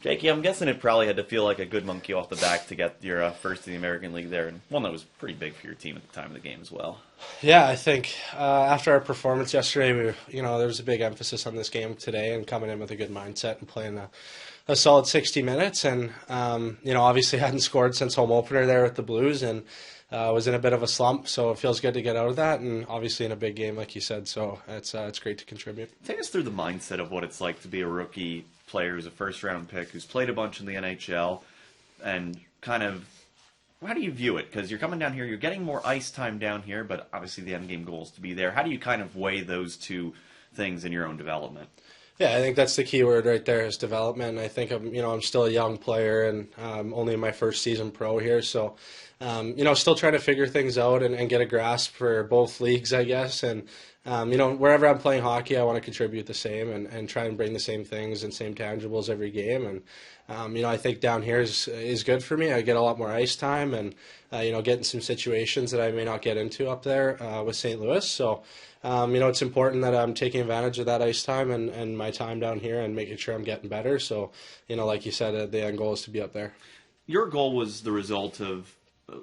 Jakey, I'm guessing it probably had to feel like a good monkey off the back to get your first in the American League there, and one that was pretty big for your team at the time of the game as well. Yeah, I think after our performance yesterday, there was a big emphasis on this game today and coming in with a good mindset and playing a solid 60 minutes. And obviously hadn't scored since home opener there with the Blues, and was in a bit of a slump. So it feels good to get out of that, and obviously in a big game, like you said. So it's great to contribute. Take us through the mindset of what it's like to be a rookie player who's a first-round pick, who's played a bunch in the NHL, and kind of, how do you view it? Because you're coming down here, you're getting more ice time down here, but obviously the end game goal is to be there. How do you kind of weigh those two things in your own development? Yeah, I think that's the key word right there is development. I think I'm still a young player and only in my first season pro here, so still trying to figure things out and get a grasp for both leagues, I guess. And wherever I'm playing hockey, I want to contribute the same and try and bring the same things and same tangibles every game. And I think down here is good for me. I get a lot more ice time and get in some situations that I may not get into up there with St. Louis. So. It's important that I'm taking advantage of that ice time and my time down here and making sure I'm getting better. So, like you said, the end goal is to be up there. Your goal was the result of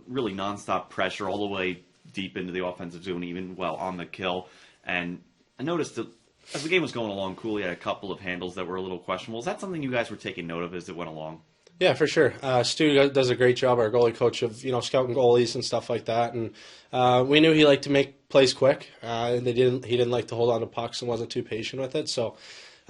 really nonstop pressure all the way deep into the offensive zone, even on the kill. And I noticed that as the game was going along, Cooley had a couple of handles that were a little questionable. Is that something you guys were taking note of as it went along? Yeah, for sure. Stu does a great job, our goalie coach, of scouting goalies and stuff like that. And we knew he liked to make plays quick. And he didn't like to hold on to pucks and wasn't too patient with it. So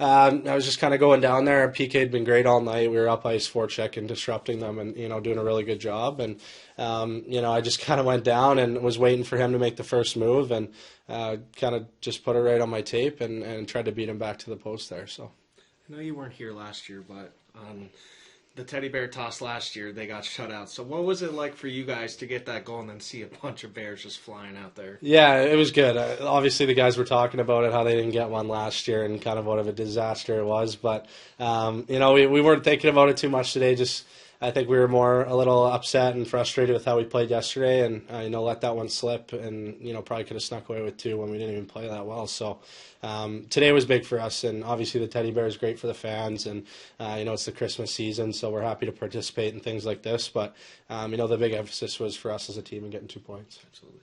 I was just kind of going down there. PK had been great all night. We were up ice forechecking, disrupting them, and doing a really good job. And I just kind of went down and was waiting for him to make the first move, and kind of just put it right on my tape and tried to beat him back to the post there. So I know you weren't here last year, but the Teddy Bear toss last year, they got shut out. So what was it like for you guys to get that goal and then see a bunch of Bears just flying out there? Yeah, it was good. Obviously, the guys were talking about it, how they didn't get one last year and kind of what of a disaster it was. But, we weren't thinking about it too much today. Just I think we were a little upset and frustrated with how we played yesterday and, let that one slip and, probably could have snuck away with two when we didn't even play that well. So today was big for us, and obviously the Teddy Bear is great for the fans, and, it's the Christmas season, so we're happy to participate in things like this. But, the big emphasis was for us as a team and getting 2 points. Absolutely.